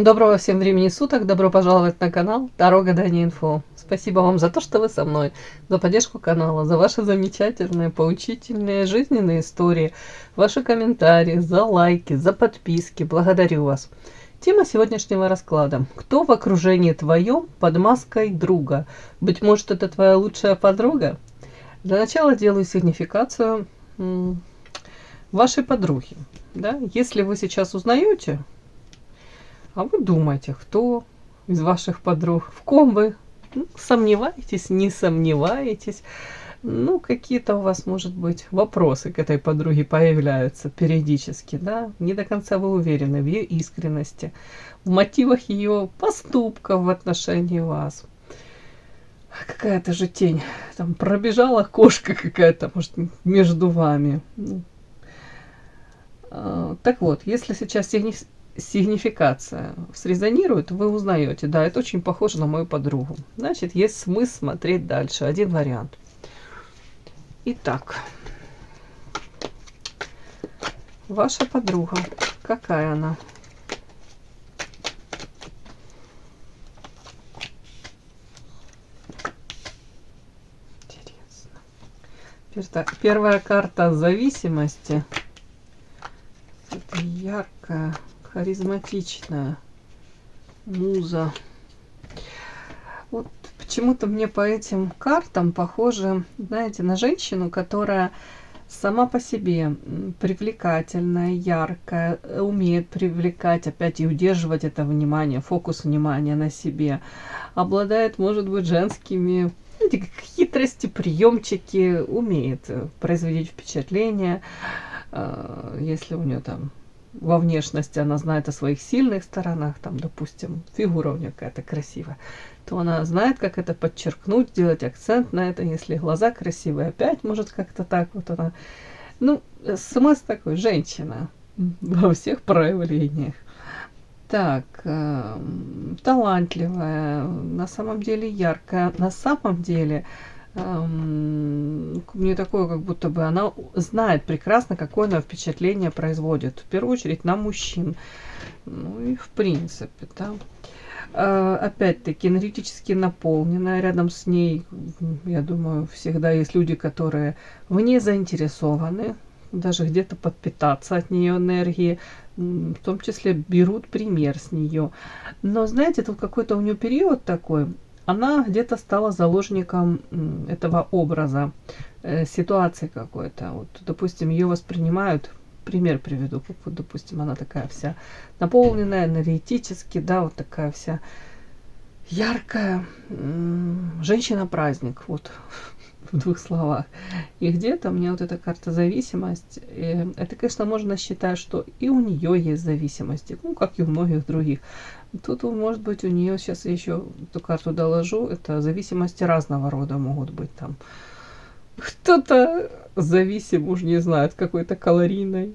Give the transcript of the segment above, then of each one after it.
Доброго всем времени суток, добро пожаловать на канал Таро Гадание Инфо. Спасибо вам за то, что вы со мной, за поддержку канала, за ваши замечательные, поучительные жизненные истории, ваши комментарии, за лайки, за подписки. Благодарю вас. Тема сегодняшнего расклада. Кто в окружении твоем под маской друга? Быть может, это твоя лучшая подруга? Для начала делаю сигнификацию вашей подруги. Да? Если вы сейчас узнаете, а вы думаете, кто из ваших подруг, в ком вы сомневаетесь, не сомневаетесь. Ну, какие-то у вас, может быть, вопросы к этой подруге появляются периодически, да? Не до конца вы уверены в ее искренности, в мотивах ее поступков в отношении вас. Какая-то же тень, там пробежала кошка какая-то, может, между вами. Так вот, если сейчас сигнификация срезонирует, вы узнаете, да, это очень похоже на мою подругу. Значит, есть смысл смотреть дальше. Один вариант. Итак, ваша подруга, какая она? Интересно. Первая карта зависимости. Это яркая, харизматичная муза. Вот почему-то мне по этим картам похоже, знаете, на женщину, которая сама по себе привлекательная, яркая, умеет привлекать опять и удерживать это внимание, фокус внимания на себе, обладает, может быть, женскими, знаете, как хитрости, приемчики, умеет производить впечатление, если у нее там во внешности она знает о своих сильных сторонах, там, допустим, фигура у нее какая-то красивая, то она знает, как это подчеркнуть, сделать акцент на это. Если глаза красивые, опять может как-то так вот она. Ну, смысл такой, женщина во всех проявлениях. Так, талантливая, на самом деле яркая, на самом деле мне такое, как будто бы она знает прекрасно, какое она впечатление производит. В первую очередь на мужчин. Ну и в принципе, да. Опять-таки энергетически наполненная. Рядом с ней, я думаю, всегда есть люди, которые в ней заинтересованы. Даже где-то подпитаться от нее энергии. В том числе берут пример с нее. Но знаете, тут какой-то у нее период такой. Она где-то стала заложником этого образа, ситуации какой-то. Вот, допустим, ее воспринимают, пример приведу, как вот, допустим, она такая вся наполненная энергетически, да, вот такая вся яркая женщина-праздник, вот в двух словах. И где-то мне вот эта карта зависимость, это, конечно, можно считать, что и у нее есть зависимости, ну, как и у многих других. Тут, может быть, у нее, сейчас я еще эту карту доложу, это зависимости разного рода могут быть там. Кто-то зависим, уж не знаю, от какой-то калорийной,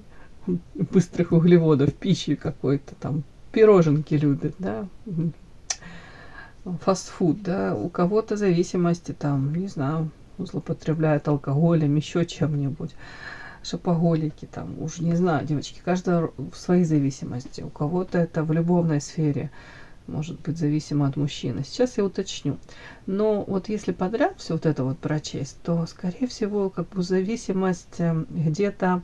быстрых углеводов, пищи какой-то там, пироженки любит, да, фастфуд, да, у кого-то зависимости там, не знаю, злоупотребляют алкоголем, еще чем-нибудь, шопоголики там, уж не знаю, девочки, каждая в своей зависимости. У кого-то это в любовной сфере может быть зависимо от мужчины. Сейчас я уточню. Но вот если подряд все вот это вот прочесть, то, скорее всего, как бы зависимость где-то,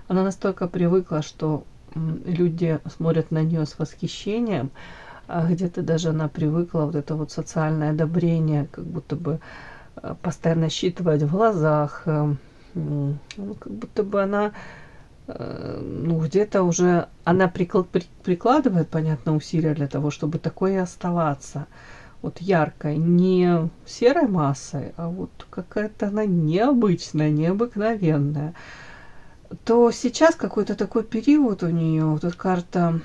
она настолько привыкла, что люди смотрят на нее с восхищением, а где-то даже она привыкла вот это вот социальное одобрение, как будто бы постоянно считывать в глазах, ну, как будто бы она, ну, где-то уже она прикладывает, понятно, усилия для того, чтобы такое и оставаться. Вот яркой, не серой массой, а вот какая-то она необычная, необыкновенная. То сейчас какой-то такой период у нее, вот эта карта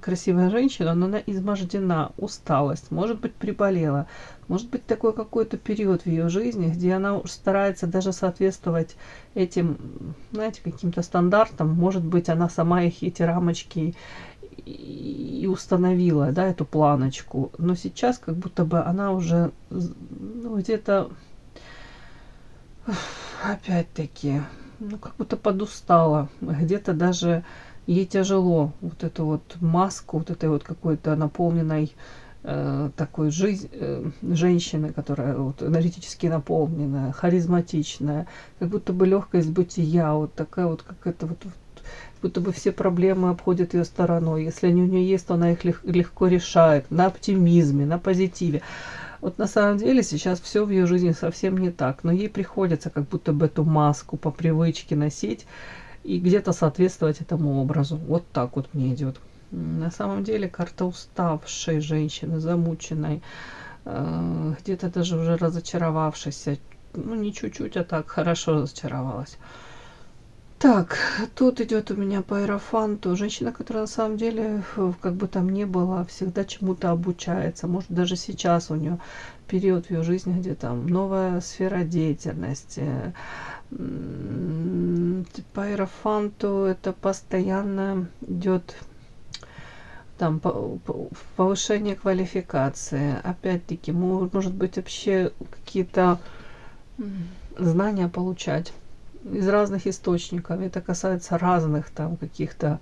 красивая женщина, но она измождена, усталость, может быть, приболела, может быть, такой какой-то период в ее жизни, где она старается даже соответствовать этим, знаете, каким-то стандартам, может быть, она сама их, эти рамочки и установила, да, эту планочку, но сейчас как будто бы она уже, ну, где-то, опять-таки, ну, как будто подустала, где-то даже ей тяжело вот эту вот маску, вот этой вот какой-то наполненной такой женщины, которая вот энергетически наполненная, харизматичная, как будто бы легкость бытия, вот такая вот какая-то вот, будто бы все проблемы обходят ее стороной. Если они у нее есть, то она их легко решает, на оптимизме, на позитиве. Вот на самом деле сейчас все в ее жизни совсем не так, но ей приходится как будто бы эту маску по привычке носить и где-то соответствовать этому образу. Вот так вот мне идет. На самом деле карта уставшей женщины, замученной, где-то даже уже разочаровавшейся. Ну, не чуть-чуть, а так хорошо разочаровалась. Так, тут идет у меня по иерофанту женщина, которая на самом деле, как бы там ни было, всегда чему-то обучается. Может, даже сейчас у нее период в ее жизни, где там новая сфера деятельности. По иерофанту это постоянно идет там повышение квалификации. Опять-таки, может быть, вообще какие-то знания получать из разных источников. Это касается разных там каких-то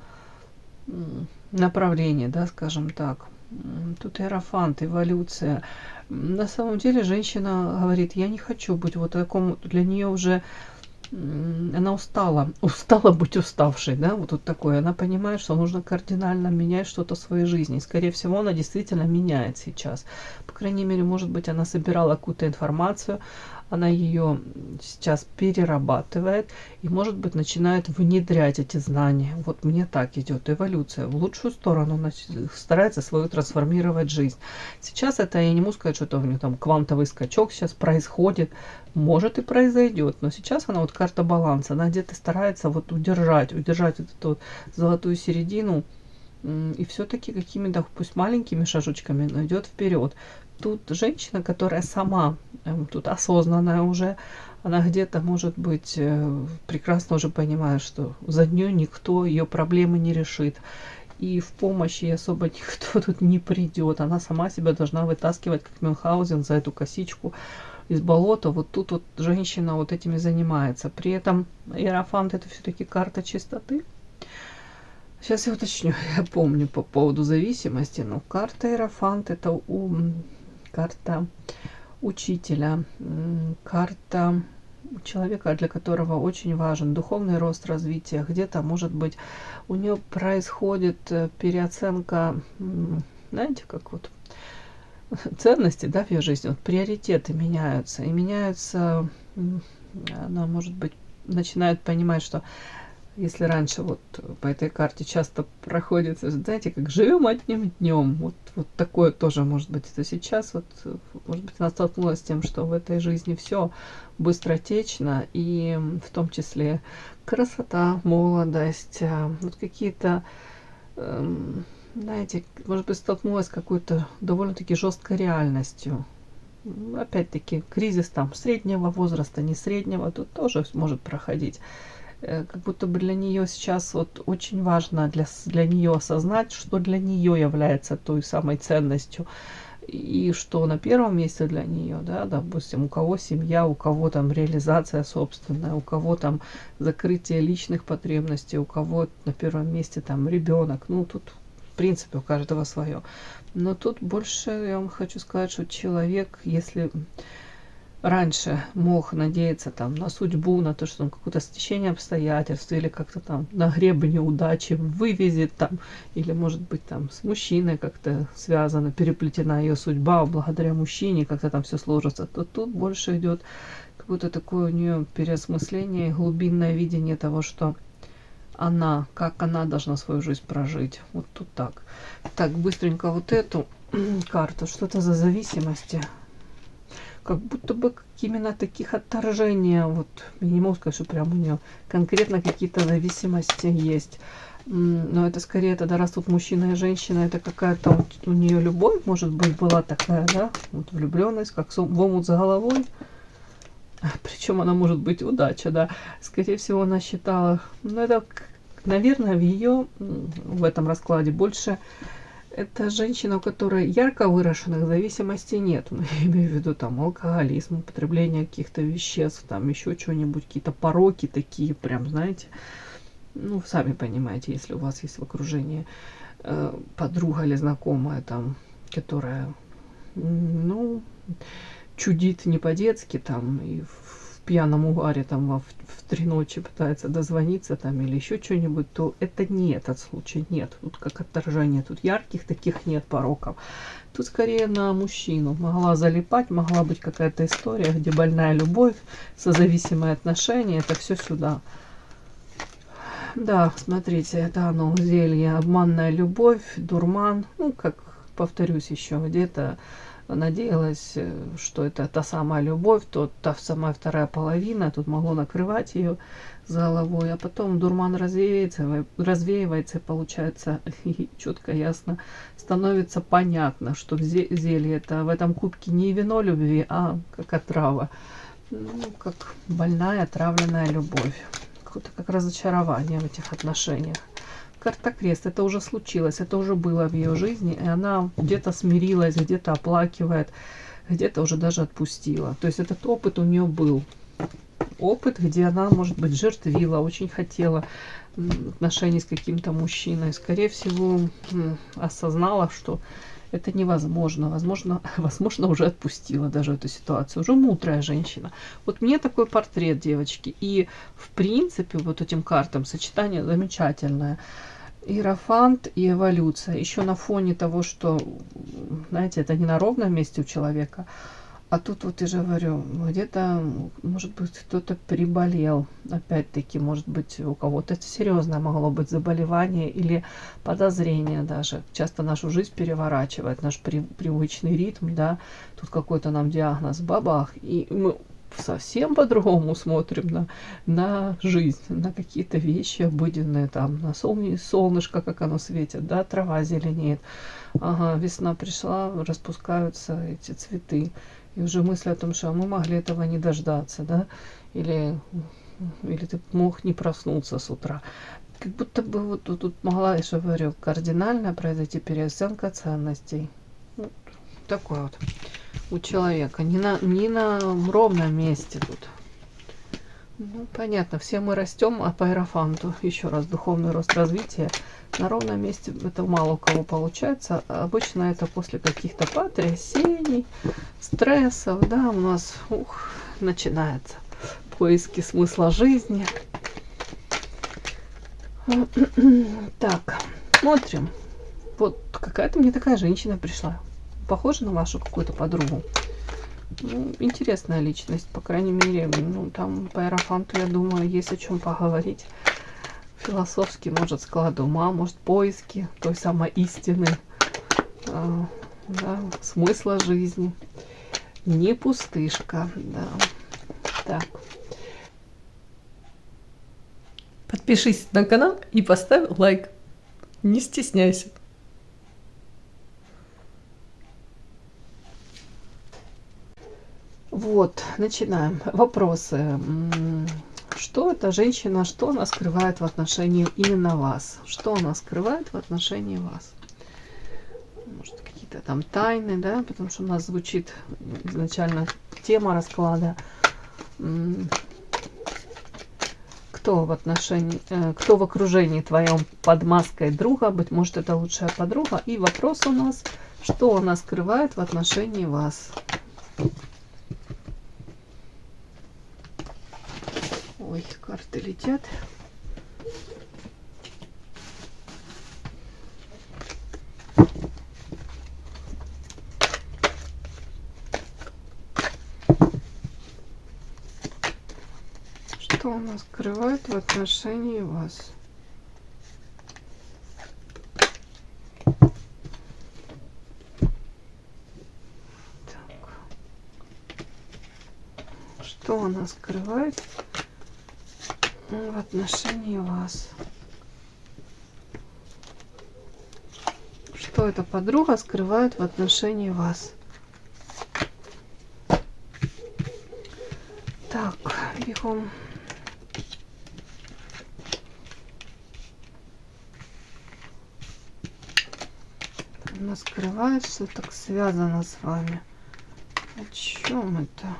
направлений, да, скажем так. Тут иерофант, эволюция. На самом деле женщина говорит, я не хочу быть вот таком, для нее уже она устала быть уставшей, да, вот тут такое. Она понимает, что нужно кардинально менять что-то в своей жизни. И, скорее всего, она действительно меняет сейчас. По крайней мере, может быть, она собирала какую-то информацию, она ее сейчас перерабатывает и, может быть, начинает внедрять эти знания. Вот мне так идет эволюция. В лучшую сторону она старается свою трансформировать жизнь. Сейчас это, я не могу сказать, что это у нее там квантовый скачок сейчас происходит. Может и произойдет, но сейчас она вот карта баланса. Она где-то старается вот удержать вот эту вот золотую середину. И все-таки какими-то, пусть маленькими шажочками, но идет вперед. Тут женщина, которая сама, тут осознанная уже, она где-то, может быть, прекрасно уже понимает, что за нее никто ее проблемы не решит. И в помощь ей особо никто тут не придет. Она сама себя должна вытаскивать, как Мюнхгаузен, за эту косичку из болота. Вот тут вот женщина вот этими занимается. При этом иерофант это все-таки карта чистоты. Сейчас я уточню, я помню по поводу зависимости, но карта иерофант это карта учителя, карта человека, для которого очень важен духовный рост, развитие. Где-то, может быть, у нее происходит переоценка, знаете, как вот ценности, да, в ее жизни. Вот приоритеты меняются. И меняются, она, может быть, начинает понимать, что если раньше вот по этой карте часто проходится, знаете, как живем одним днем, вот такое тоже может быть, то сейчас вот, может быть, она столкнулась с тем, что в этой жизни все быстротечно, и в том числе красота, молодость, вот какие-то, знаете, может быть, столкнулась с какой-то довольно-таки жесткой реальностью. Опять-таки, кризис там среднего возраста, не среднего, тут тоже может проходить. Как будто бы для нее сейчас вот очень важно для нее осознать, что для нее является той самой ценностью. И что на первом месте для нее, да, допустим, у кого семья, у кого там реализация собственная, у кого там закрытие личных потребностей, у кого на первом месте там ребенок. Ну, тут, в принципе, у каждого свое. Но тут больше, я вам хочу сказать, что человек, если раньше мог надеяться там на судьбу, на то, что он какое-то стечение обстоятельств или как-то там на гребне удачи вывезет там, или может быть там с мужчиной как-то связана, переплетена ее судьба, благодаря мужчине как-то там все сложится, то тут больше идет какое-то такое у нее переосмысление, глубинное видение того, что она, как она должна свою жизнь прожить. Вот тут так. Так, быстренько вот эту карту. Что это за зависимости? Как будто бы именно таких отторжения, вот, я не могу сказать, что прям у нее конкретно какие-то зависимости есть. Но это скорее тогда, раз тут мужчина и женщина, это какая-то вот у нее любовь, может быть, была такая, да, вот влюбленность, как в омут за головой. Причем она может быть удача, да. Скорее всего, она считала, ну, это, наверное, в ее, в этом раскладе больше это женщина, у которой ярко выраженных зависимостей нет. Я имею в виду там алкоголизм, употребление каких-то веществ, там еще что-нибудь, какие-то пороки такие, прям, знаете, Ну, сами понимаете, если у вас есть в окружении подруга или знакомая там, которая, ну, чудит не по-детски там и в пьяном угаре там в 3 ночи пытается дозвониться там или еще что-нибудь, то это не этот случай, нет. Тут как отторжение, тут ярких таких нет пороков. Тут скорее на мужчину. Могла залипать, могла быть какая-то история, где больная любовь, созависимые отношения, это все сюда. Да, смотрите, это оно, зелье, обманная любовь, дурман. Ну, как, повторюсь еще, где-то надеялась, что это та самая любовь, та самая вторая половина, тут могло накрывать ее с головой, а потом дурман развеивается, и получается четко, ясно, становится понятно, что зелье это в этом кубке не вино любви, а как отрава, ну, как больная отравленная любовь, какое-то как разочарование в этих отношениях. Карта крест, это уже случилось, это уже было в ее жизни, и она где-то смирилась, где-то оплакивает, где-то уже даже отпустила. То есть этот опыт у нее был. Опыт, где она, может быть, жертвила, очень хотела отношений с каким-то мужчиной. Скорее всего, осознала, что это невозможно. Возможно, уже отпустила даже эту ситуацию. Уже мудрая женщина. Вот мне такой портрет, девочки. И, в принципе, вот этим картам сочетание замечательное. Иерофант и эволюция. Еще на фоне того, что, знаете, это не на ровном месте у человека, а тут вот я же говорю, где-то, может быть, кто-то приболел. Опять-таки, может быть, у кого-то это серьезное могло быть заболевание или подозрение даже. Часто нашу жизнь переворачивает, наш привычный ритм, да. Тут какой-то нам диагноз, бабах, и мы совсем по-другому смотрим на жизнь, на какие-то вещи обыденные, там, на солнышко, как оно светит, да, трава зеленеет. Ага, весна пришла, распускаются эти цветы. И уже мысль о том, что мы могли этого не дождаться, да, или ты мог не проснуться с утра. Как будто бы вот тут могла, я же говорю, кардинально произойти переоценка ценностей. Вот такой вот у человека. Не на ровном месте тут. Ну, понятно, все мы растем, а по иерофанту, еще раз, духовный рост развития, на ровном месте это мало у кого получается. Обычно это после каких-то потрясений, стрессов, да, у нас начинается поиски смысла жизни. Так, смотрим. Вот какая-то мне такая женщина пришла. Похожа на вашу какую-то подругу. Ну, интересная личность, по крайней мере, ну, там по иерофанту, я думаю, есть о чем поговорить. Философский, может, склад ума, может, поиски той самой истины, да, смысла жизни. Не пустышка, да. Так. Подпишись на канал и поставь лайк. Не стесняйся. Вот, начинаем. Вопросы. Что эта женщина, что она скрывает в отношении именно вас? Что она скрывает в отношении вас? Может, какие-то там тайны, да? Потому что у нас звучит изначально тема расклада. Кто в окружении твоем под маской друга? Быть может, это лучшая подруга. И вопрос у нас, что она скрывает в отношении вас? Ой, карты летят. Что она скрывает в отношении вас? Так. Что она скрывает в отношении вас? Что эта подруга скрывает в отношении вас? Так, бегом. Она скрывает, что так связано с вами. О чем это?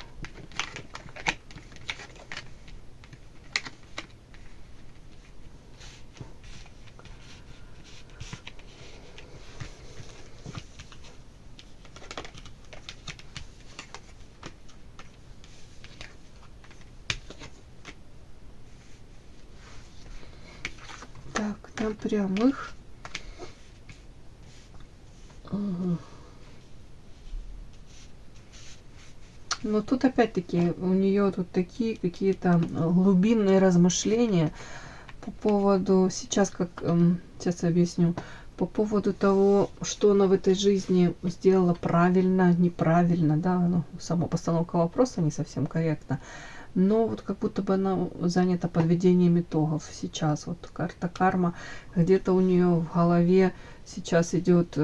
прямых. Ага. Но тут опять-таки у нее тут такие какие-то глубинные размышления по поводу, сейчас как, сейчас объясню, по поводу того, что она в этой жизни сделала правильно, неправильно, да, ну, сама постановка вопроса не совсем корректна, но вот как будто бы она занята подведением итогов сейчас. Вот карта карма, где-то у нее в голове сейчас идет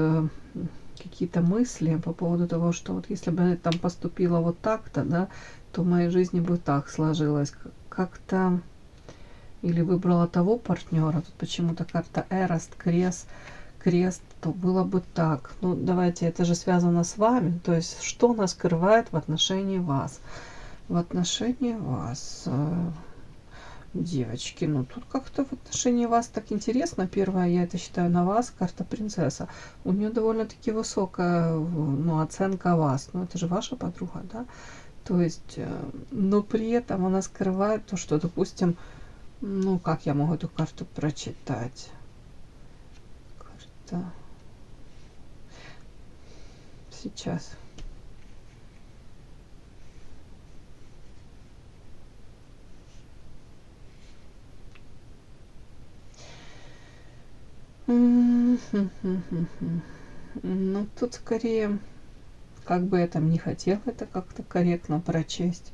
какие-то мысли по поводу того, что вот если бы я там поступила вот так-то, да, то в моей жизни бы так сложилось. Как-то или выбрала того партнера, тут почему-то карта Эрост, крест, то было бы так. Ну, давайте, это же связано с вами, то есть что она скрывает в отношении вас. В отношении вас, девочки, ну тут как-то в отношении вас так интересно. Первое, я это считаю на вас, карта принцесса. У нее довольно-таки высокая, ну, оценка вас. Ну, это же ваша подруга, да? То есть, но при этом она скрывает то, что, допустим, ну, как я могу эту карту прочитать? Карта. Сейчас. Ну, тут скорее, как бы я там не хотела это как-то корректно прочесть.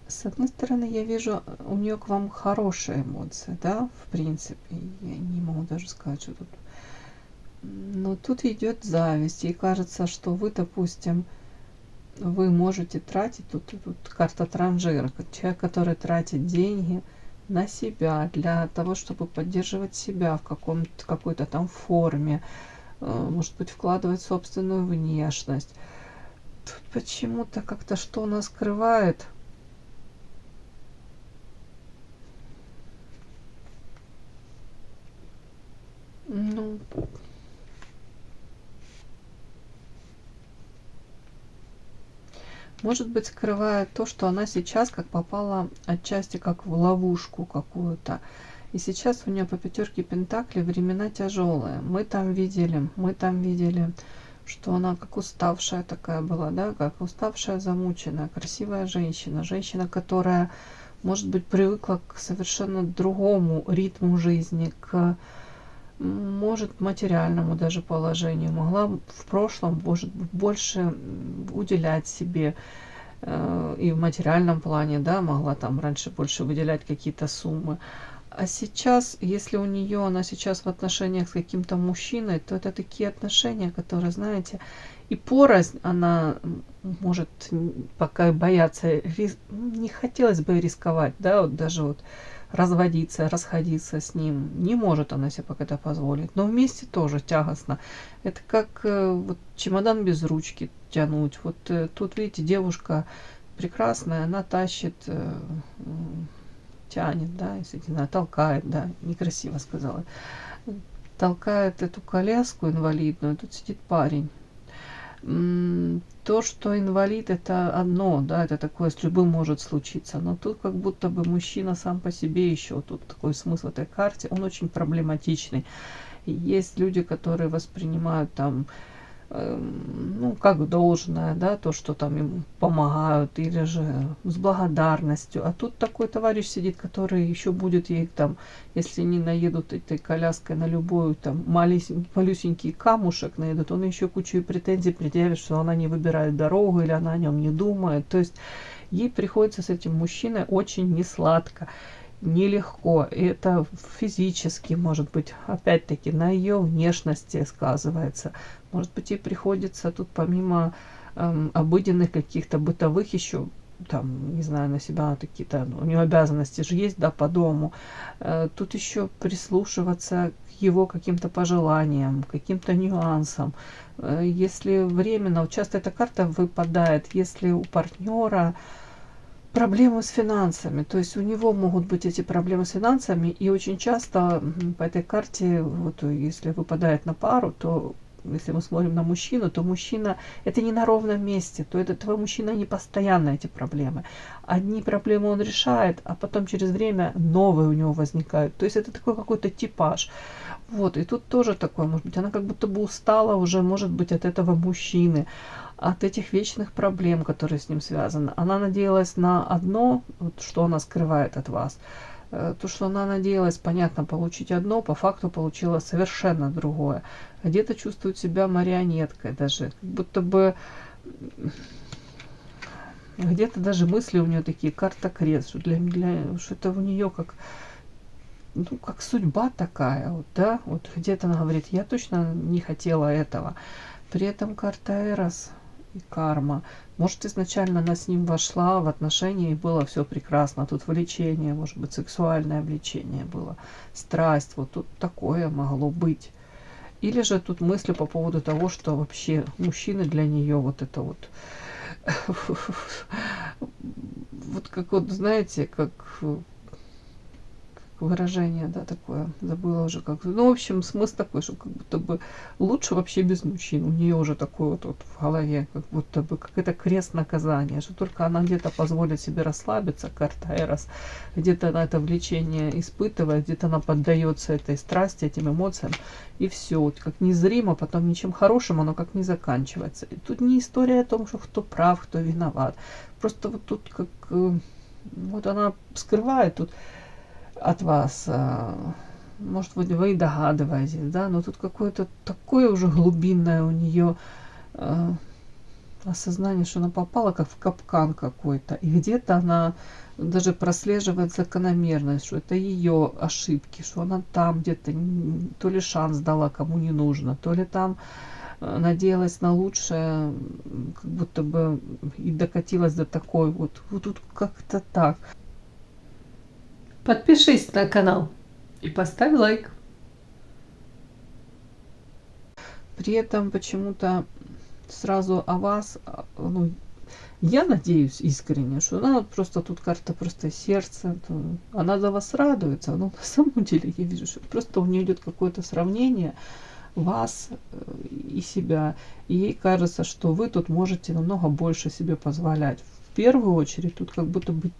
С одной стороны, я вижу у нее к вам хорошие эмоции, да, в принципе. Я не могу даже сказать, что тут. Но тут идет зависть. Ей кажется, что вы, допустим, вы можете тратить, тут карта транжира, человек, который тратит деньги на себя, для того, чтобы поддерживать себя в какой-то там форме, может быть, вкладывать в собственную внешность. Тут почему-то как-то что она скрывает. Ну, может быть, скрывает то, что она сейчас как попала отчасти как в ловушку какую-то. И сейчас у нее по пятерке пентаклей времена тяжелые. Мы там видели, что она как уставшая такая была, да, как уставшая, замученная, красивая женщина. Женщина, которая, может быть, привыкла к совершенно другому ритму жизни, к, может, материальному даже положению. Могла в прошлом, может, больше уделять себе, и в материальном плане, да, могла там раньше больше выделять какие-то суммы. А сейчас, если у нее, она сейчас в отношениях с каким-то мужчиной, то это такие отношения, которые, знаете, и порознь она может пока бояться, не хотелось бы рисковать, да, вот даже вот разводиться, расходиться с ним. Не может она себе пока это позволить. Но вместе тоже тягостно. Это как вот чемодан без ручки тянуть. Вот тут, видите, девушка прекрасная, она тащит, тянет, да, если не знаю, толкает, да, некрасиво сказала. Толкает эту коляску инвалидную, тут сидит парень. То, что инвалид, это одно, да, это такое с любым может случиться, но тут как будто бы мужчина сам по себе еще, тут такой смысл этой карте, он очень проблематичный. Есть люди, которые воспринимают там, ну, как должное, да, то, что там им помогают, или же с благодарностью. А тут такой товарищ сидит, который еще будет ей там, если не наедут этой коляской на любой там малюсенький камушек наедут, он еще кучу претензий предъявит, что она не выбирает дорогу или она о нем не думает. То есть ей приходится с этим мужчиной очень несладко, нелегко. И это физически, может быть, опять-таки на ее внешности сказывается. Может быть, ей приходится тут помимо обыденных каких-то бытовых еще, там, не знаю, на себя какие-то, у нее обязанности же есть, да, по дому. Тут еще прислушиваться к его каким-то пожеланиям, каким-то нюансам. Если временно, вот часто эта карта выпадает, если у партнера проблемы с финансами, то есть у него могут быть эти проблемы с финансами, и очень часто по этой карте, вот если выпадает на пару, то если мы смотрим на мужчину, то мужчина это не на ровном месте, то это твой мужчина не постоянно эти проблемы. Одни проблемы он решает, а потом через время новые у него возникают. То есть это такой какой-то типаж. Вот, и тут тоже такое, может быть, она как будто бы устала уже, может быть, от этого мужчины, от этих вечных проблем, которые с ним связаны. Она надеялась на одно, вот, что она скрывает от вас. То, что она надеялась, понятно, получить одно, по факту получила совершенно другое. Где-то чувствует себя марионеткой даже, как будто бы где-то даже мысли у нее такие, карта крест, что, что это у нее как, ну, как судьба такая, вот, да, вот где-то она говорит, я точно не хотела этого. При этом карта Эрос и карма. Может, изначально она с ним вошла в отношения и было все прекрасно. Тут влечение, может быть, сексуальное влечение было, страсть, вот тут такое могло быть. Или же тут мысли по поводу того, что вообще мужчины для нее вот это вот, вот как вот, знаете, как выражение, да, такое, забыла уже как. Ну, в общем, смысл такой, что как будто бы лучше вообще без мужчин. У нее уже такое вот в голове, как будто бы как это крест наказания, что только она где-то позволит себе расслабиться, карта Эрос, где-то она это влечение испытывает, где-то она поддается этой страсти, этим эмоциям, и все, вот как незримо, потом ничем хорошим оно как не заканчивается. И тут не история о том, что кто прав, кто виноват. Просто вот тут как, вот она скрывает тут от вас, может быть, вы и догадываетесь, да, но тут какое-то такое уже глубинное у нее осознание, что она попала как в капкан какой-то, и где-то она даже прослеживает закономерность, что это ее ошибки, что она там где-то то ли шанс дала кому не нужно, то ли там надеялась на лучшее, как будто бы и докатилась до такой вот тут как-то так. Подпишись на канал и поставь лайк. При этом почему-то сразу о вас, ну, я надеюсь искренне, что она вот просто тут карта просто сердце, она за вас радуется, но на самом деле я вижу, что просто у нее идет какое-то сравнение вас и себя, и ей кажется, что вы тут можете намного больше себе позволять. В первую очередь тут как будто бы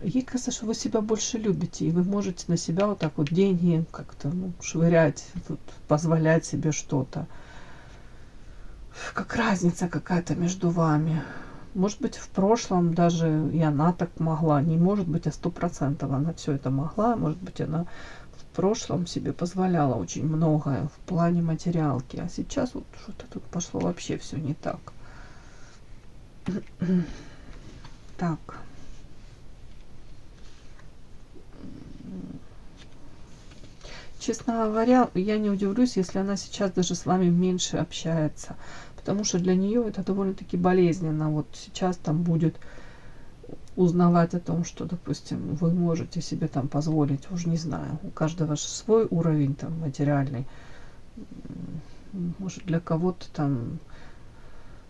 ей кажется, что вы себя больше любите, и вы можете на себя вот так вот деньги как-то швырять, тут, позволять себе что-то. Как разница какая-то между вами. Может быть, в прошлом даже и она так могла. Не может быть, а 100% она все это могла. Может быть, она в прошлом себе позволяла очень многое в плане материалки. А сейчас вот что-то тут пошло вообще все не так. Так. Честно говоря, я не удивлюсь, если она сейчас даже с вами меньше общается. Потому что для нее это довольно-таки болезненно. Вот сейчас там будет узнавать о том, что, допустим, вы можете себе там позволить, уже не знаю, у каждого свой уровень там материальный. Может, для кого-то там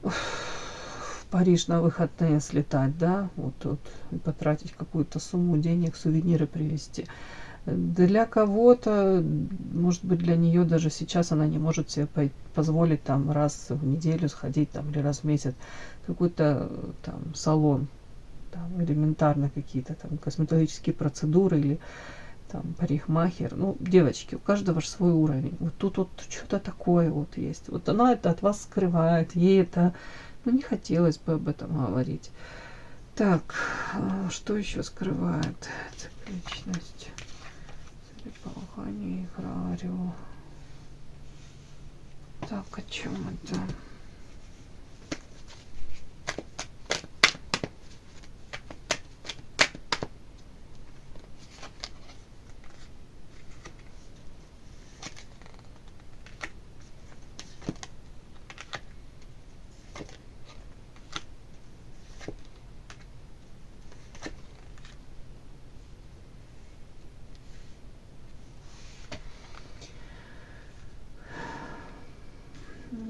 в Париж на выходные слетать, да, вот и потратить какую-то сумму денег, сувениры привезти. Для кого-то, может быть, для нее даже сейчас она не может себе позволить там раз в неделю сходить там или раз в месяц какой-то там салон, там элементарно какие-то там косметологические процедуры или там парикмахер. Ну, девочки, у каждого же свой уровень. Вот тут вот что-то такое вот есть. Вот она это от вас скрывает, ей это, ну, не хотелось бы об этом говорить. Так, что еще скрывает цикличность? Полхани играю. Так, о чем это?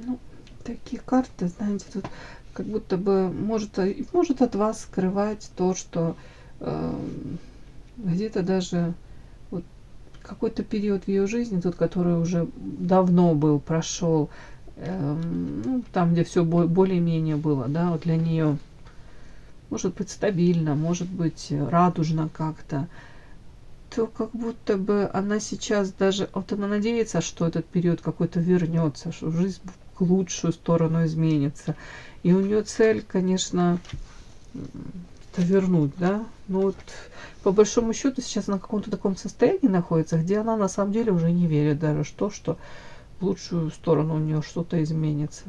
Ну, такие карты, знаете, тут как будто бы может от вас скрывать то, что где-то даже вот какой-то период в ее жизни, тот, который уже давно был, прошел, ну, там, где все более-менее было, да, вот для нее, может быть, стабильно, может быть, радужно как-то, то как будто бы она сейчас даже, вот она надеется, что этот период какой-то вернется, что жизнь в лучшую сторону изменится. И у нее цель, конечно, это вернуть, да. Но вот по большому счету сейчас на каком-то таком состоянии находится, где она на самом деле уже не верит даже что в лучшую сторону у нее что-то изменится.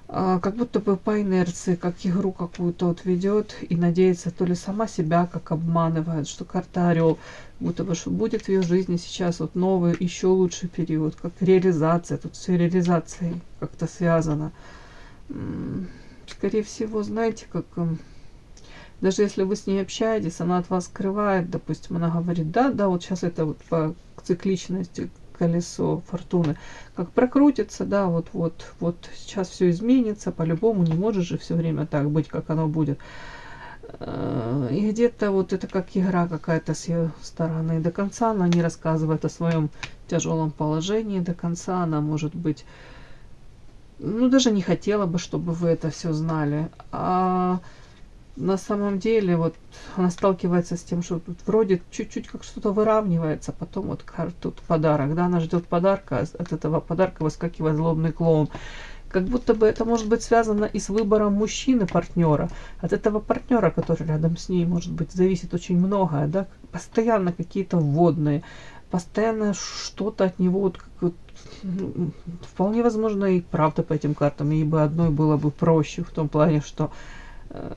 Как будто бы по инерции, как игру какую-то вот ведет и надеется, то ли сама себя как обманывает, что карта Орел, будто бы что будет в ее жизни сейчас вот новый, еще лучший период, как реализация, тут с реализацией как-то связано. Скорее всего, знаете, как даже если вы с ней общаетесь, она от вас скрывает, допустим, она говорит, да, вот сейчас это вот по цикличности колесо фортуны, как прокрутится, да, вот сейчас все изменится, по-любому не может же все время так быть, как оно будет. И где-то вот это как игра какая-то с ее стороны. До конца она не рассказывает о своем тяжелом положении, до конца она, может быть, ну, даже не хотела бы, чтобы вы это все знали. А на самом деле вот она сталкивается с тем, что тут вроде чуть-чуть как что-то выравнивается, потом вот тут подарок, да, она ждет подарка, от этого подарка выскакивает злобный клоун. Как будто бы это может быть связано и с выбором мужчины, партнера. От этого партнера, который рядом с ней, может быть, зависит очень многое, да, постоянно какие-то вводные, постоянно что-то от него, вот, вполне возможно, и правда по этим картам, ей бы одной было бы проще в том плане, что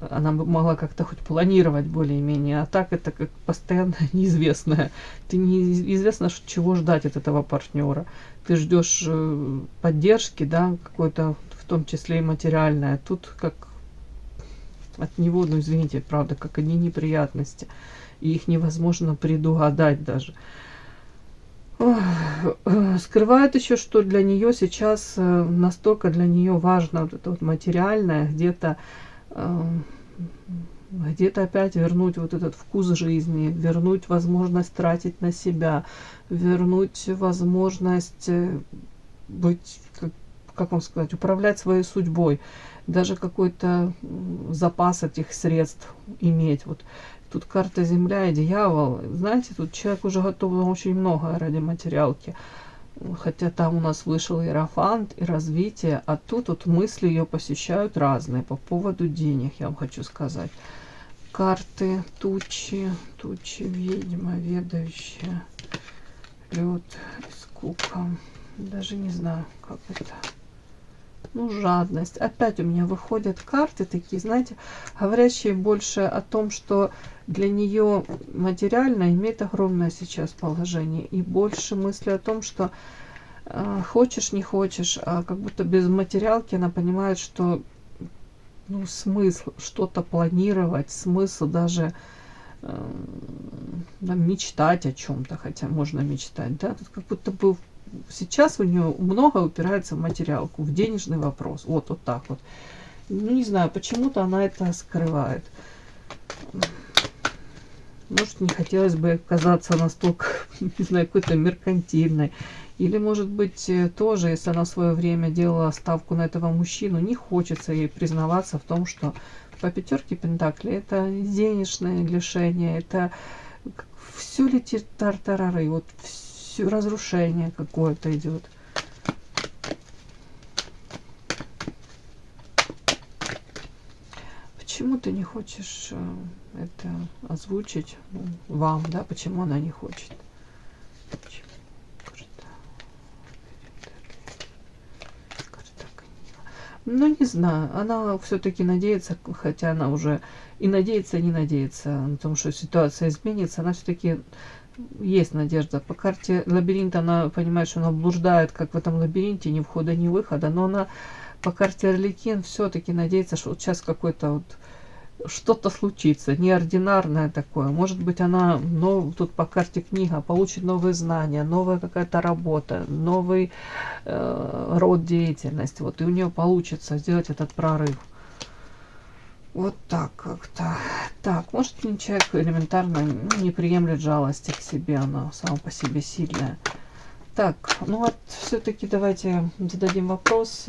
она бы могла как-то хоть планировать более-менее, а так это как постоянно неизвестное. Ты неизвестно, чего ждать от этого партнера. Ты ждешь поддержки, да, какой-то, в том числе и материальной, а тут как от него, ну извините, правда, как одни неприятности, и их невозможно предугадать даже. Скрывает еще, что для нее сейчас настолько для нее важно вот это вот материальное, где-то опять вернуть вот этот вкус жизни, вернуть возможность тратить на себя, вернуть возможность быть, как вам сказать, управлять своей судьбой, даже какой-то запас этих средств иметь. Вот тут карта Земля и Дьявол. Знаете, тут человек уже готов на очень много ради материалки. Хотя там у нас вышел Иерофант и развитие, а тут вот мысли ее посещают разные по поводу денег, я вам хочу сказать. Карты, тучи, ведьма, ведающая, лед, скука. Даже не знаю, как это. Ну, жадность. Опять у меня выходят карты такие, знаете, говорящие больше о том, что для нее материально имеет огромное сейчас положение. И больше мысли о том, что хочешь, не хочешь, а как будто без материалки она понимает, что ну, смысл что-то планировать, смысл даже мечтать о чем-то, хотя можно мечтать, да, тут как будто бы сейчас у нее много упирается в материалку, в денежный вопрос, вот так вот. Ну, не знаю, почему-то она это скрывает. Может, не хотелось бы казаться настолько, не знаю, какой-то меркантильной. Или, может быть, тоже, если она в свое время делала ставку на этого мужчину, не хочется ей признаваться в том, что по пятерке пентаклей это денежное лишение, это все летит тартарары, вот все разрушение какое-то идет. Почему ты не хочешь это озвучить вам, да? Почему она не хочет? Ну, не знаю. Она все-таки надеется, хотя она уже и надеется, и не надеется на том, что ситуация изменится. Она все-таки есть надежда. По карте лабиринта она понимает, что она блуждает, как в этом лабиринте, ни входа, ни выхода. Но она по карте Арлекин все-таки надеется, что вот сейчас какой-то вот что-то случится, неординарное такое. Может быть, она, тут по карте книга, получит новые знания, новая какая-то работа, новый род деятельности. Вот, и у нее получится сделать этот прорыв. Вот так как-то. Так, может, человек элементарно не приемлет жалости к себе, она сама по себе сильная. Так, ну вот все-таки давайте зададим вопрос,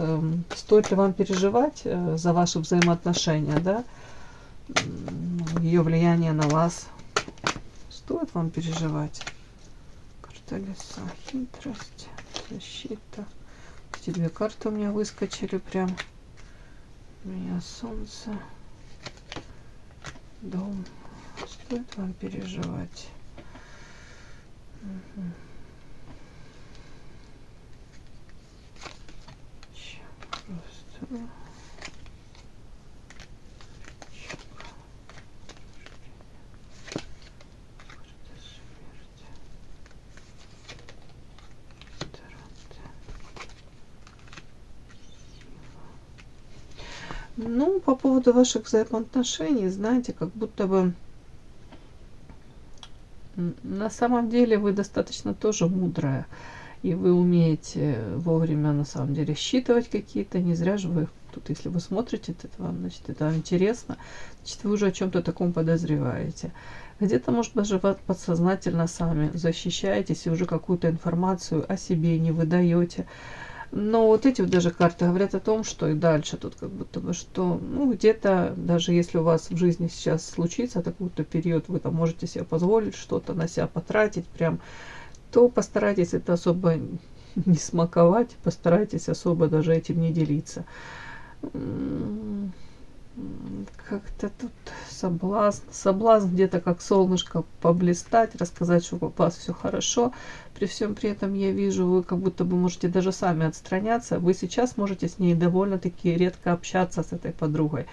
стоит ли вам переживать за ваши взаимоотношения, да, ее влияние на вас. Стоит вам переживать? Карта леса, хитрость, защита. Эти две карты у меня выскочили прям. У меня солнце, дом. Стоит вам переживать? Угу. Просто... Ну, по поводу ваших взаимоотношений, знаете, как будто бы на самом деле вы достаточно тоже мудрая. И вы умеете вовремя, на самом деле, считывать какие-то. Не зря же вы тут, если вы смотрите это вам, значит, это вам интересно. Значит, вы уже о чем-то таком подозреваете. Где-то, может, даже подсознательно сами защищаетесь и уже какую-то информацию о себе не выдаете. Но вот эти вот даже карты говорят о том, что и дальше тут как будто бы, что, ну, где-то, даже если у вас в жизни сейчас случится такой-то период, вы там можете себе позволить что-то на себя потратить прям, то постарайтесь это особо не смаковать, постарайтесь особо даже этим не делиться. Как-то тут соблазн где-то как солнышко поблистать, рассказать, что у вас все хорошо. При всем при этом я вижу, вы как будто бы можете даже сами отстраняться. Вы сейчас можете с ней довольно-таки редко общаться, с этой подругой.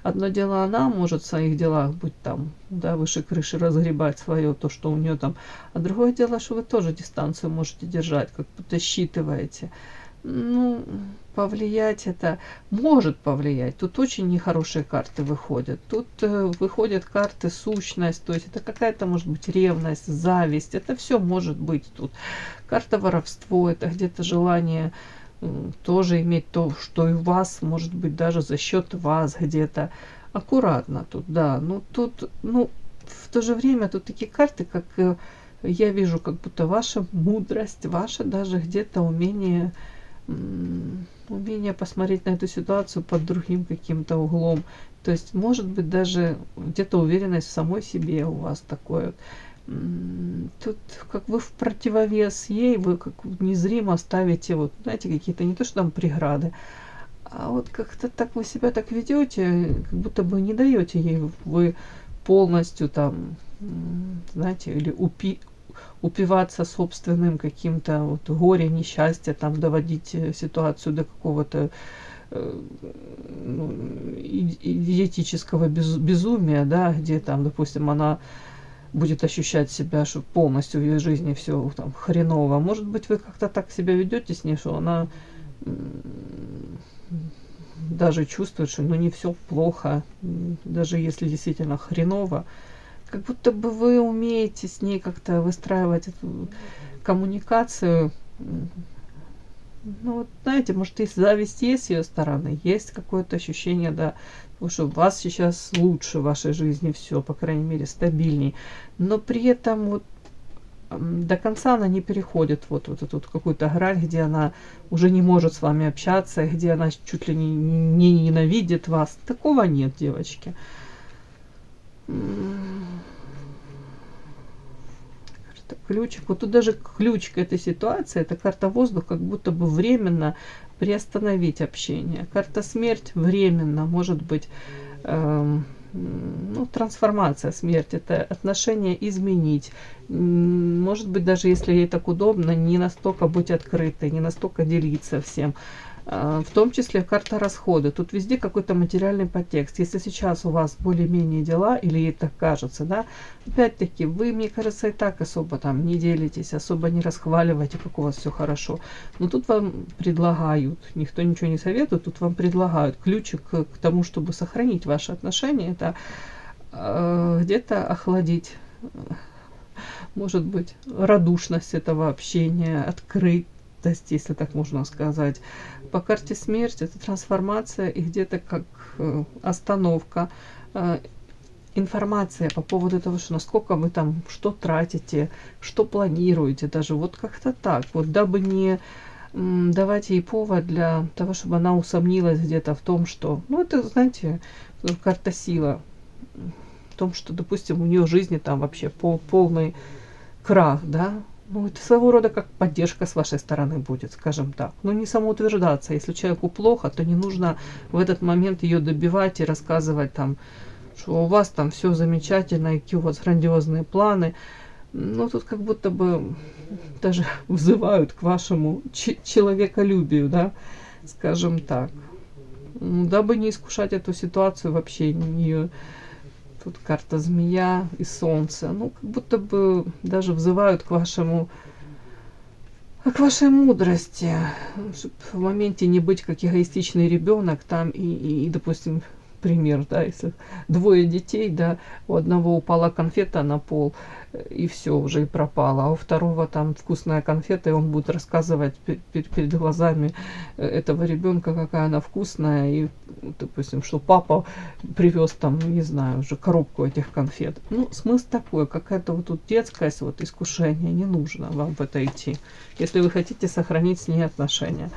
Одно дело, она может в своих делах быть там, да, выше крыши, разгребать свое, то, что у нее там. А другое дело, что вы тоже дистанцию можете держать, как будто считываете. Ну, повлиять это может повлиять. Тут очень нехорошие карты выходят. Тут выходят карты сущность, то есть это какая-то может быть ревность, зависть. Это все может быть тут. Карта воровство, это где-то желание тоже иметь то, что и у вас, может быть, даже за счет вас где-то. Аккуратно тут, да. Ну, тут, ну, в то же время тут такие карты, как я вижу, как будто ваша мудрость, ваше даже где-то умение посмотреть на эту ситуацию под другим каким-то углом. То есть, может быть, даже где-то уверенность в самой себе у вас такое. Тут как вы в противовес ей, вы как незримо ставите, вот, знаете, какие-то не то, что там преграды, а вот как-то так вы себя так ведете, как будто бы не даете ей вы полностью там, знаете, или упиваться собственным каким-то вот горе, несчастье, там доводить ситуацию до какого-то идиотического безумия, да, где там, допустим, она будет ощущать себя, что полностью в ее жизни все там хреново. Может быть, вы как-то так себя ведете с ней, что она даже чувствует, что ну не все плохо, даже если действительно хреново. Как будто бы вы умеете с ней как-то выстраивать эту коммуникацию. Ну, вот, знаете, может, и зависть есть с ее стороны, есть какое-то ощущение, да, потому что у вас сейчас лучше в вашей жизни все, по крайней мере, стабильней. Но при этом вот до конца она не переходит вот эту какую-то грань, где она уже не может с вами общаться, где она чуть ли не ненавидит вас. Такого нет, девочки. Карта ключик. Вот тут даже ключ к этой ситуации, это карта воздух, как будто бы временно приостановить общение. Карта смерть временно, может быть, ну, трансформация, смерть, это отношения изменить. Может быть, даже если ей так удобно, не настолько быть открытой, не настолько делиться всем. В том числе карта расхода. Тут везде какой-то материальный подтекст. Если сейчас у вас более-менее дела, или ей так кажется, да, опять-таки, вы, мне кажется, и так особо там не делитесь, особо не расхваливаете, как у вас все хорошо. Но тут вам предлагают, никто ничего не советует, тут вам предлагают ключик к тому, чтобы сохранить ваши отношения, это где-то охладить, может быть, радушность этого общения, открыть чистость, если так можно сказать. По карте смерть это трансформация и где-то как остановка. Информация по поводу того, что насколько вы там что тратите, что планируете, даже вот как-то так. Вот дабы не давать ей повод для того, чтобы она усомнилась где-то в том, что, ну это, знаете, карта сила, в том, что, допустим, у нее в жизни там вообще полный крах, да, ну это своего рода как поддержка с вашей стороны будет, скажем так. Но не самоутверждаться. Если человеку плохо, то не нужно в этот момент ее добивать и рассказывать там, что у вас там все замечательно, и какие у вас грандиозные планы. Но тут как будто бы даже взывают к вашему человеколюбию, да, скажем так. Дабы не искушать эту ситуацию вообще не... Тут карта змея и солнце. Ну, как будто бы даже взывают к вашему... к вашей мудрости. Чтобы в моменте не быть как эгоистичный ребенок там и допустим, пример, да, если двое детей, да, у одного упала конфета на пол, и все, уже и пропало, а у второго там вкусная конфета, и он будет рассказывать перед глазами этого ребенка, какая она вкусная, и, допустим, что папа привез там, не знаю, уже коробку этих конфет. Ну, смысл такой, какая-то вот тут детскость, вот искушение, не нужно вам в это идти, если вы хотите сохранить с ней отношения.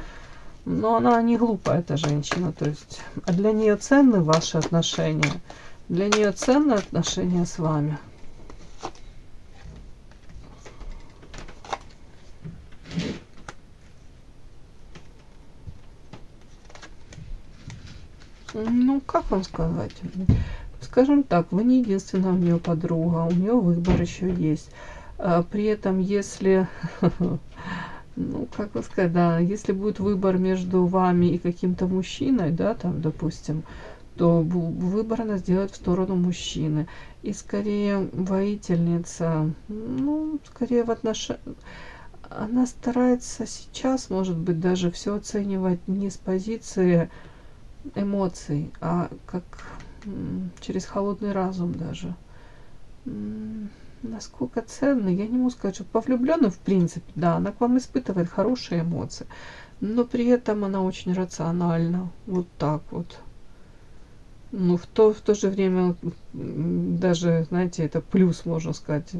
Но она не глупая, эта женщина, то есть, а для нее ценны ваши отношения, для нее ценны отношения с вами. Ну, как вам сказать? Скажем так, вы не единственная у нее подруга, у нее выбор еще есть. При этом, если... Ну, как бы сказать, да, если будет выбор между вами и каким-то мужчиной, да, там, допустим, то выбор она сделает в сторону мужчины. И скорее воительница, ну, скорее в отношениях, она старается сейчас, может быть, даже все оценивать не с позиции эмоций, а как через холодный разум даже. Насколько ценно, я не могу сказать, что по влюбленным, в принципе, да, она к вам испытывает хорошие эмоции, но при этом она очень рациональна, вот так вот. Ну, в то же время, даже, знаете, это плюс, можно сказать.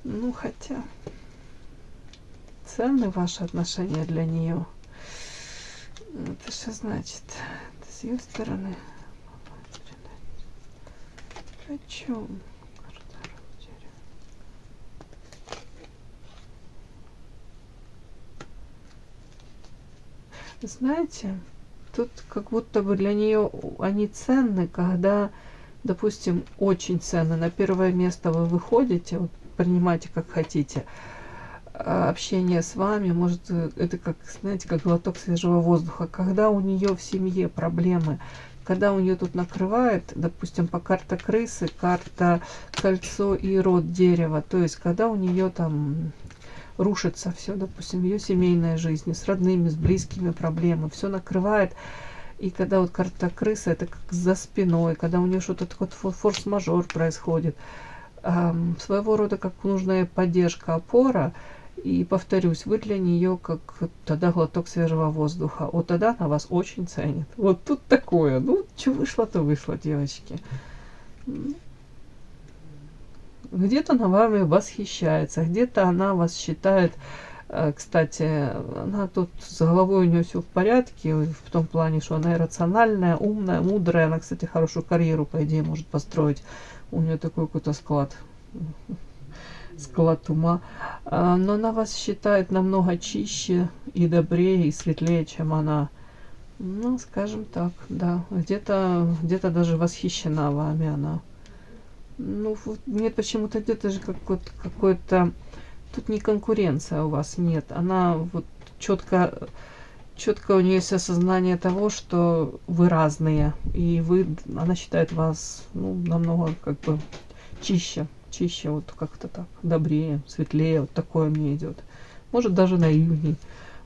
Ну, хотя, ценны ваши отношения для нее. Это что значит? Это с ее стороны. О чем? Знаете, тут как будто бы для нее они ценны, когда, допустим, очень ценны. На первое место вы выходите, вот, принимайте как хотите. Общение с вами, может, это как, знаете, как глоток свежего воздуха. Когда у нее в семье проблемы, когда у нее тут накрывает, допустим, по карте крысы, карта кольцо и род дерева, то есть когда у нее там рушится все, допустим, в ее семейной жизни, с родными, с близкими проблемы, все накрывает. И когда вот карта крысы, это как за спиной, когда у нее что-то такое форс-мажор происходит, своего рода как нужная поддержка, опора. И повторюсь, вы для нее как тогда глоток свежего воздуха. Вот тогда она вас очень ценит. Вот тут такое. Ну, что вышло, то вышло, девочки. Где-то она вами восхищается, где-то она вас считает, кстати, она тут с головой у нее все в порядке, в том плане, что она иррациональная, умная, мудрая, она, кстати, хорошую карьеру, по идее, может построить, у нее такой какой-то склад ума, но она вас считает намного чище и добрее, и светлее, чем она, ну, скажем так, да, где-то даже восхищена вами она. Ну, вот нет, почему-то где-то же какой-то... Тут не конкуренция у вас, нет. Она вот четко у нее есть осознание того, что вы разные. И она считает вас, ну, намного как бы чище, вот как-то так, добрее, светлее. Вот такое мне идет. Может, даже наивней.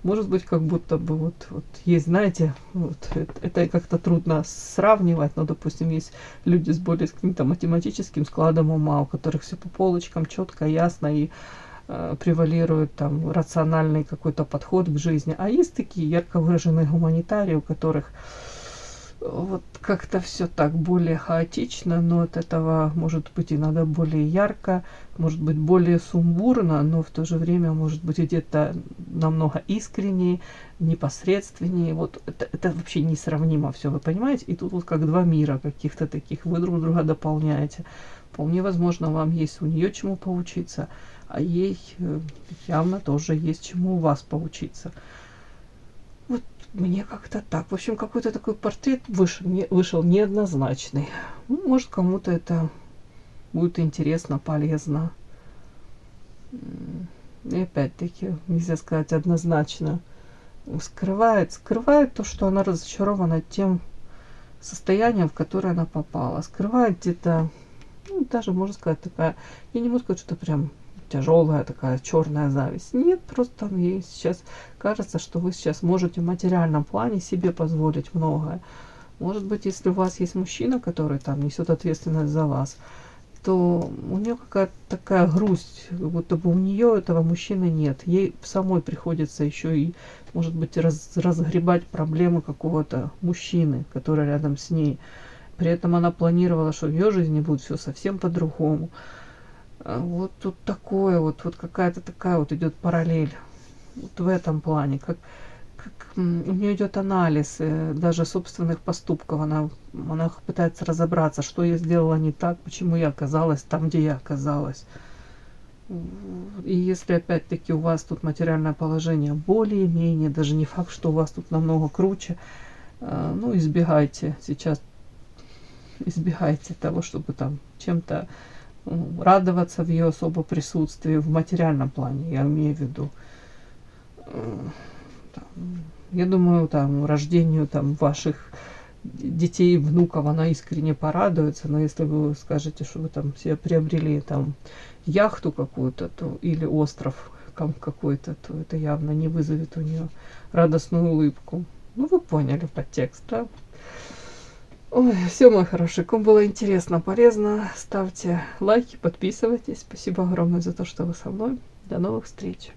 Может быть, как будто бы вот есть, знаете, вот это как-то трудно сравнивать, но, допустим, есть люди с более каким-то математическим складом ума, у которых все по полочкам четко, ясно, и превалирует там рациональный какой-то подход к жизни. А есть такие ярко выраженные гуманитарии, у которых вот как-то все так более хаотично, но от этого может быть иногда более ярко, может быть более сумбурно, но в то же время может быть где-то намного искреннее, непосредственнее. Вот это вообще несравнимо все, вы понимаете? И тут вот как два мира каких-то таких, вы друг друга дополняете. Вполне возможно, вам есть у нее чему поучиться, а ей явно тоже есть чему у вас поучиться. Вот мне как-то так. В общем, какой-то такой портрет вышел неоднозначный. Ну, может, кому-то это будет интересно, полезно. И опять-таки, нельзя сказать однозначно. Скрывает то, что она разочарована тем состоянием, в которое она попала. Скрывает где-то, ну, даже, можно сказать, такая, я не могу сказать, что это прям тяжелая такая черная зависть. Нет, просто ей сейчас кажется, что вы сейчас можете в материальном плане себе позволить многое. Может быть, если у вас есть мужчина, который там несет ответственность за вас, то у нее какая-то такая грусть, будто бы у нее этого мужчины нет. Ей самой приходится еще и, может быть, разгребать проблемы какого-то мужчины, который рядом с ней. При этом она планировала, что в ее жизни будет все совсем по-другому. Вот тут такое вот какая-то такая вот идет параллель вот в этом плане, как у нее идет анализ даже собственных поступков, она пытается разобраться, что я сделала не так, почему я оказалась там, где я оказалась. И если опять-таки у вас тут материальное положение более-менее, даже не факт, что у вас тут намного круче, ну избегайте того, чтобы там чем-то радоваться в ее особом присутствии в материальном плане, я имею в виду. Я думаю, там рождению там ваших детей, внуков она искренне порадуется, но если вы скажете, что вы там себе приобрели там яхту какую-то, то или остров какой-то, то это явно не вызовет у нее радостную улыбку. Ну, вы поняли подтекст, да? Ой, все, мои хорошие, кому было интересно, полезно, ставьте лайки, подписывайтесь. Спасибо огромное за то, что вы со мной. До новых встреч.